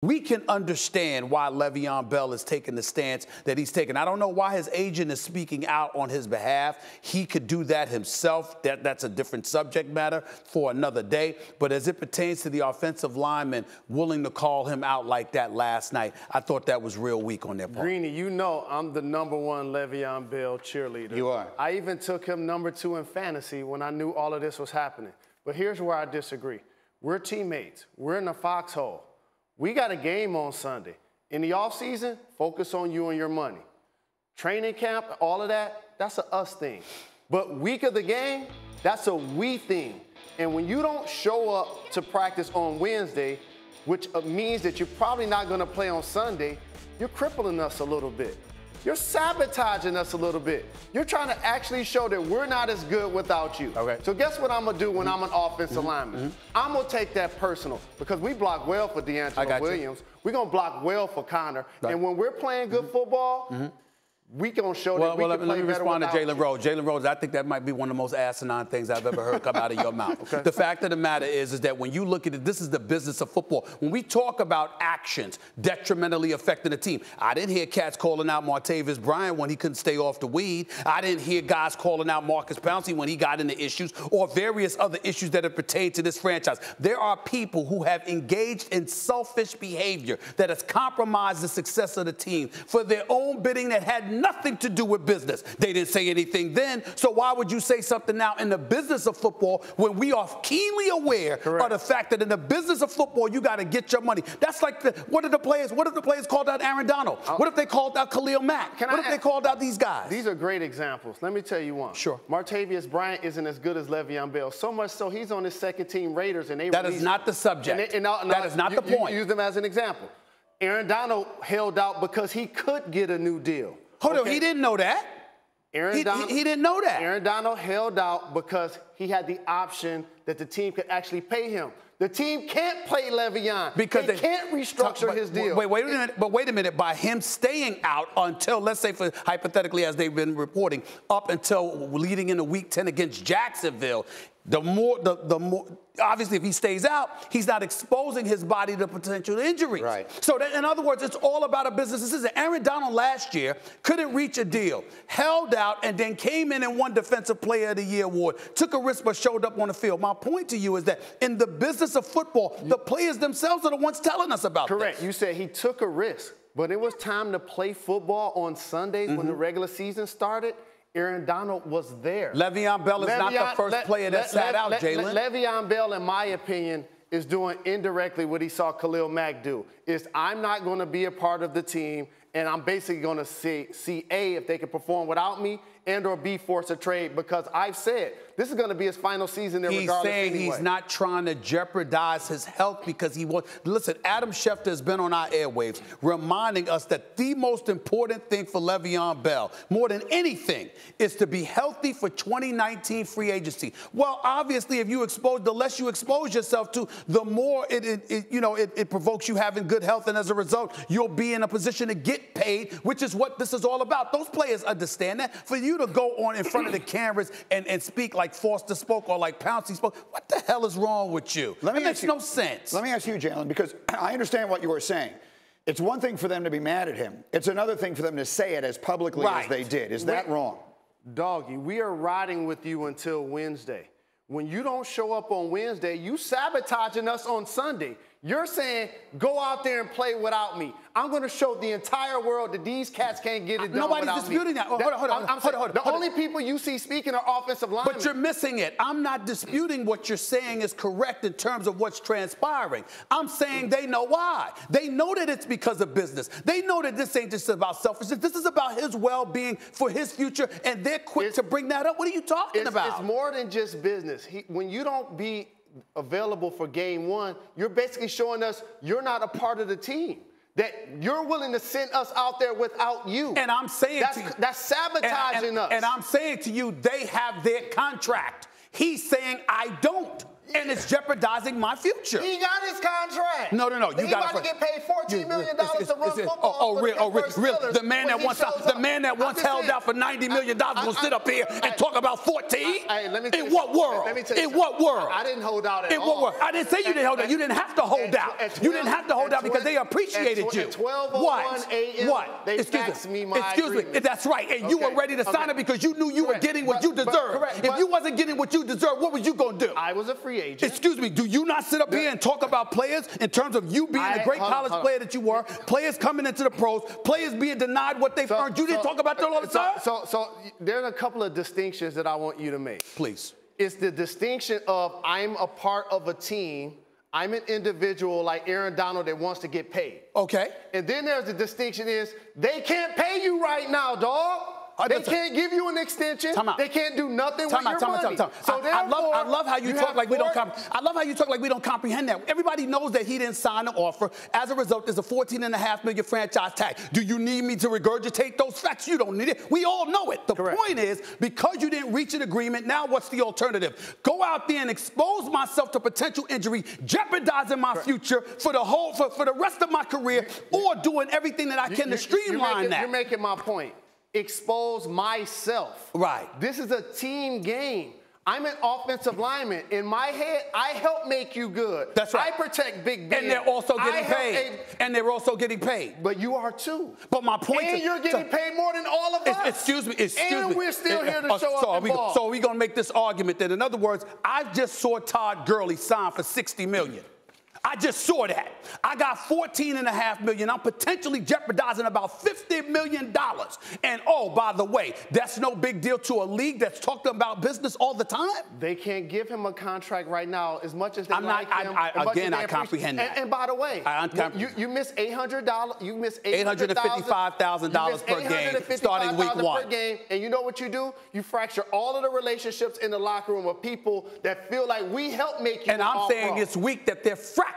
We can understand why Le'Veon Bell is taking the stance that he's taking. I don't know why his agent is speaking out on his behalf. He could do that himself. That's a different subject matter for another day. But as it pertains to the offensive lineman willing to call him out like that last night, I thought that was real weak on their part. Greeny, you know I'm the #1 Le'Veon Bell cheerleader. You are. I even took him #2 in fantasy when I knew all of this was happening. But here's where I disagree. We're teammates. We're in the foxhole. We got a game on Sunday. In the offseason, focus on you and your money. Training camp, all of that, that's a us thing. But week of the game, that's a we thing. And when you don't show up to practice on Wednesday, which means that you're probably not going to play on Sunday, you're crippling us a little bit. You're sabotaging us a little bit. You're trying to actually show that we're not as good without you. Okay. So guess what I'm going to do when I'm an offensive lineman? I'm going to take that personal because we block well for D'Angelo Williams. We're going to block well for Connor. Right. And when we're playing good football, we going to show that we can play better. Let me respond to Jalen you. Rose. Jalen Rose, I think that might be one of the most asinine things I've ever heard come out of your mouth. Okay. The fact of the matter is that when you look at it, this is the business of football. When we talk about actions detrimentally affecting the team, I didn't hear cats calling out Martavis Bryant when he couldn't stay off the weed. I didn't hear guys calling out Marcus Pouncey when he got into issues or various other issues that have pertained to this franchise. There are people who have engaged in selfish behavior that has compromised the success of the team for their own bidding that had nothing to do with business. They didn't say anything then, so why would you say something now in the business of football when we are keenly aware of the fact that in the business of football you got to get your money? That's like what if the players called out Aaron Donald? What if they called out Khalil Mack? What if they called out these guys? These are great examples. Let me tell you one. Sure. Martavis Bryant isn't as good as Le'Veon Bell. So much so he's on his second-team Raiders, and that is not the subject. That is not the point. Use them as an example. Aaron Donald held out because he could get a new deal. Hold on, he didn't know that. He didn't know that. Aaron Donald held out because he had the option that the team could actually pay him. The team can't play Le'Veon because they can't restructure his deal. Wait a minute. By him staying out until, let's say, hypothetically, as they've been reporting, up until leading into Week 10 against Jacksonville, the more, obviously, if he stays out, he's not exposing his body to potential injuries. Right. So, in other words, it's all about a business decision. Aaron Donald last year couldn't reach a deal, held out, and then came in and won Defensive Player of the Year award, took a risk but showed up on the field. My point to you is that in the business of football, the players themselves are the ones telling us about Correct. this. You said he took a risk, but it was time to play football on Sundays when the regular season started. Aaron Donald was there. Le'Veon Bell is not the first player that sat out, Jalen. Le'Veon Bell, in my opinion, is doing indirectly what he saw Khalil Mack do. Is I'm not going to be a part of the team, and I'm basically going to see A, if they can perform without me, and or B, force a trade, because I've said this is going to be his final season there regardless anyway. He's saying he's not trying to jeopardize his health because he wants. Listen, Adam Schefter has been on our airwaves reminding us that the most important thing for Le'Veon Bell, more than anything, is to be healthy for 2019 free agency. Well, obviously, the less you expose yourself to, the more it provokes you having good health, and as a result, you'll be in a position to get paid, which is what this is all about. Those players understand that. For you to go on in front of the cameras and speak like Foster spoke or like Pouncey spoke, what the hell is wrong with you? That makes no sense. Let me ask you, Jalen, because I understand what you were saying. It's one thing for them to be mad at him. It's another thing for them to say it as publicly as they did. Is that wrong? Doggy, we are riding with you until Wednesday. When you don't show up on Wednesday, you sabotaging us on Sunday. You're saying, go out there and play without me. I'm going to show the entire world that these cats can't get it done without me. Nobody's disputing that. Hold on. The only people you see speaking are offensive linemen. But you're missing it. I'm not disputing what you're saying is correct in terms of what's transpiring. I'm saying they know why. They know that it's because of business. They know that this ain't just about selfishness. This is about his well-being for his future, and they're quick to bring that up. What are you talking about? It's more than just business. When you don't be available for game one, you're basically showing us you're not a part of the team. That you're willing to send us out there without you. And I'm saying that's sabotaging us. And I'm saying to you, they have their contract. He's saying, I don't. and it's jeopardizing my future. He got his contract. No. You he got about to get paid $14 million to run football. Real. The man that once held out for $90 million will sit up here and talk about 14? In what world? In what world? I didn't hold out at all. In what world? I didn't say you didn't hold out. You didn't have to hold out. You didn't have to hold out because they appreciated you. At 12:01 a.m. What? They faxed me my Excuse me. That's right. And you were ready to sign it because you knew you were getting what you deserved. If you wasn't getting what you deserved, what was you going to do? I was a free agent. Excuse me. Do you not sit up here and talk about players in terms of you being the great college player that you were, players coming into the pros, players being denied what they've earned? You didn't talk about that all the time? So there's a couple of distinctions that I want you to make. Please. It's the distinction of I'm a part of a team. I'm an individual like Aaron Donald that wants to get paid. Okay. And then there's the distinction is they can't pay you right now, dog. They can't give you an extension. They can't do nothing with your money. So I love how you talk like we don't I love how you talk like we don't comprehend that. Everybody knows that he didn't sign an offer. As a result, there's a $14.5 million franchise tag. Do you need me to regurgitate those facts? You don't need it. We all know it. The point is, because you didn't reach an agreement, now what's the alternative? Go out there and expose myself to potential injury, jeopardizing my future for the rest of my career, or doing everything that I can to streamline that. You're making my point. Expose myself. Right. This is a team game. I'm an offensive lineman. In my head, I help make you good. That's right. I protect Big Ben. And they're also getting paid. But you are too. But my point is, you're getting paid more than all of us. Excuse me. And we're still here to show up and ball. So are we going to make this argument that, in other words, I just saw Todd Gurley sign for $60 million. I just saw that. I got $14.5 million. I'm potentially jeopardizing about $50 million. And oh, by the way, that's no big deal to a league that's talking about business all the time. They can't give him a contract right now as much as they I comprehend that. And by the way, you miss $800. You miss $855,000 per game starting week 1. Per game, and you know what you do? You fracture all of the relationships in the locker room of people that feel like we help make you. And I'm saying it's weak that they're fractured.